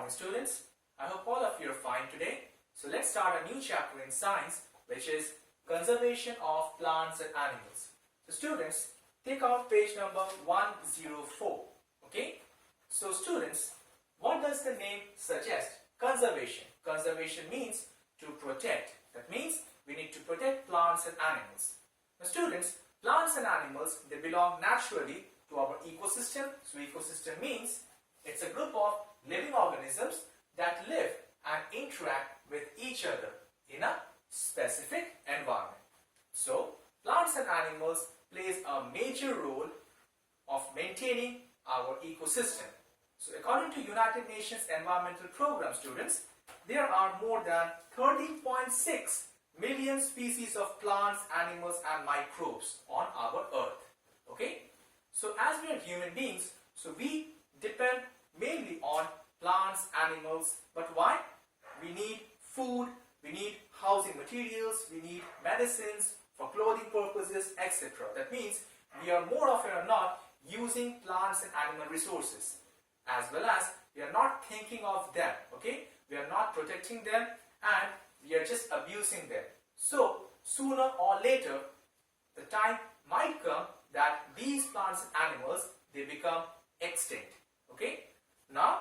morning, students. I hope all of you are fine today. So let's start a new chapter in science, which is conservation of plants and animals. So students, take out page number 104. Okay? So students, what does the name suggest? Conservation. Conservation means to protect. That means we need to protect plants and animals. Now students, plants and animals, they belong naturally to our ecosystem. So ecosystem means it's a group of living organisms that live and interact with each other in a specific environment. So plants and animals plays a major role of maintaining our ecosystem. So according to United Nations Environmental Program, students, there are more than 13.6 million species of plants, animals and microbes on our earth. Okay? So as we are human beings, so we depend mainly on plants, animals, but why? We need food, we need housing materials, we need medicines for clothing purposes, etc. That means we are more often or not using plants and animal resources, as well as we are not thinking of them, okay? We are not protecting them and we are just abusing them. So sooner or later, the time might come that these plants and animals, they become extinct, okay? Now,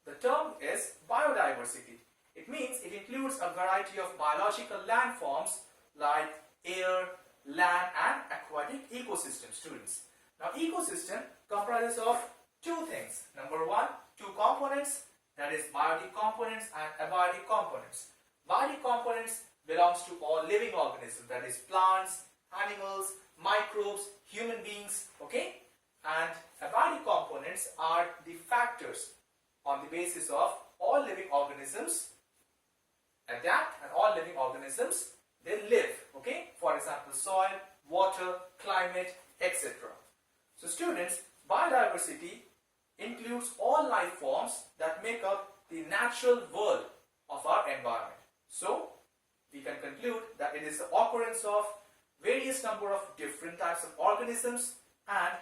the term is biodiversity. It means it includes a variety of biological landforms like air, land and aquatic ecosystem, students. Now, ecosystem comprises of two things. Number one, two components, that is biotic components and abiotic components. Biotic components belongs to all living organisms, that is plants, animals, microbes, human beings, okay? And abiotic components are the factors on the basis of all living organisms adapt and all living organisms, they live, okay? For example, soil, water, climate, etc. So students, biodiversity includes all life forms that make up the natural world of our environment. So we can conclude that it is the occurrence of various number of different types of organisms and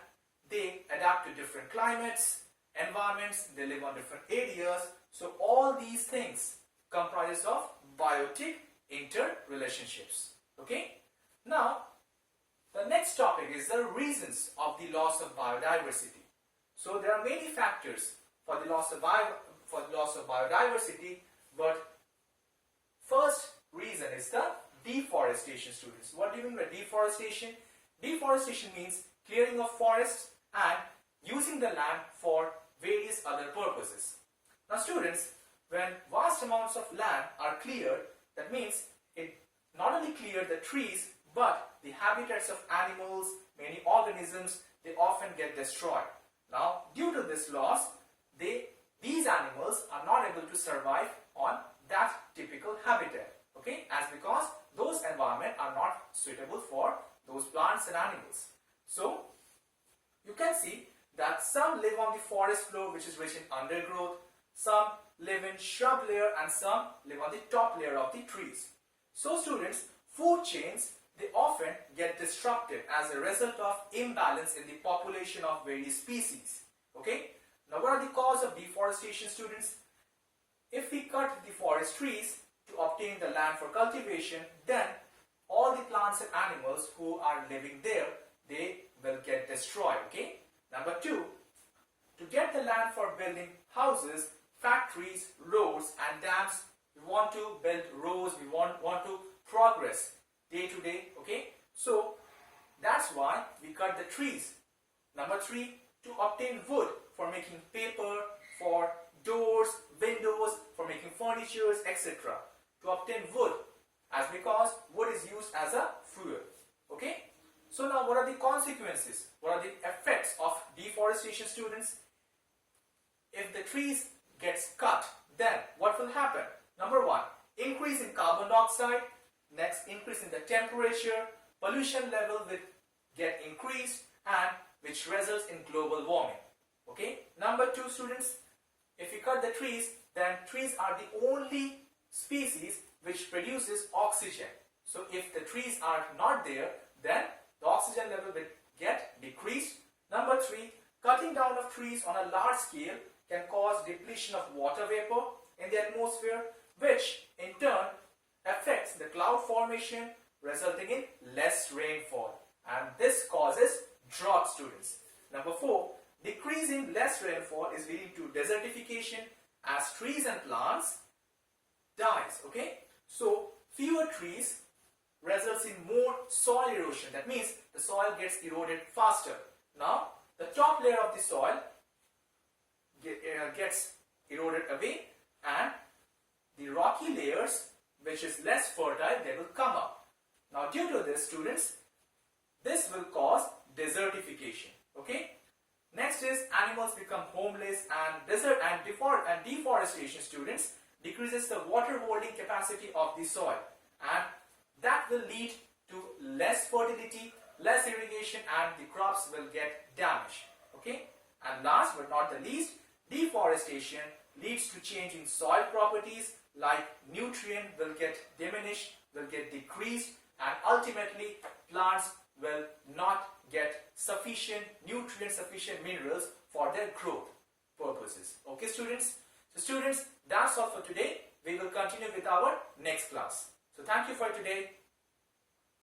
they adapt to different climates, environments, they live on different areas. So all these things comprise of biotic interrelationships. Okay? Now, the next topic is the reasons of the loss of biodiversity. So there are many factors for the loss of biodiversity, but first reason is the deforestation, students. What do you mean by deforestation? Deforestation means clearing of forests and using the land for various other purposes. Now students, when vast amounts of land are cleared, that means it not only cleared the trees, but the habitats of animals, many organisms, they often get destroyed. Now, due to this loss, these animals are not able to survive on that typical habitat, okay? As because those environments are not suitable for those plants and animals. So, you can see that some live on the forest floor, which is rich in undergrowth, some live in shrub layer and some live on the top layer of the trees. So students, food chains, they often get disrupted as a result of imbalance in the population of various species. Okay? Now what are the causes of deforestation, students? If we cut the forest trees to obtain the land for cultivation, then all the plants and animals who are living there, they will get destroyed. Okay? Number two, to get the land for building houses, factories, roads and dams, we want to build roads, we want to progress day to day, okay? So that's why we cut the trees. Number three, to obtain wood for making paper, for doors, windows, for making furniture, etc. To obtain wood, as because wood is used as a fuel, okay? So now what are the consequences? What are the effects of deforestation, students? If the trees gets cut, then what will happen? Number one, increase in carbon dioxide. Next, increase in the temperature. Pollution level will get increased and which results in global warming. Okay. Number two, students, if you cut the trees, then trees are the only species which produces oxygen. So if the trees are not there, then the oxygen level will get decreased. Number three, cutting down of trees on a large scale can cause depletion of water vapor in the atmosphere, which in turn affects the cloud formation, resulting in less rainfall. And this causes drought, students. Number 4, decreasing less rainfall is leading to desertification as trees and plants dies. Okay, so fewer trees results in more soil erosion. That means the soil gets eroded faster. Now the top layer of the soil gets eroded away, and the rocky layers, which is less fertile, they will come up. Now due to this, students, this will cause desertification. Okay. Next is animals become homeless, and deforestation, students, decreases the water holding capacity of the soil, and that will lead to less fertility, less irrigation, and the crops will get damaged. Okay. And last but not the least, deforestation leads to change in soil properties, like nutrient will get diminished, will get decreased, and ultimately plants will not get sufficient nutrients, sufficient minerals for their growth purposes. Okay, students? So students, that's all for today. We will continue with our next class. So thank you for today.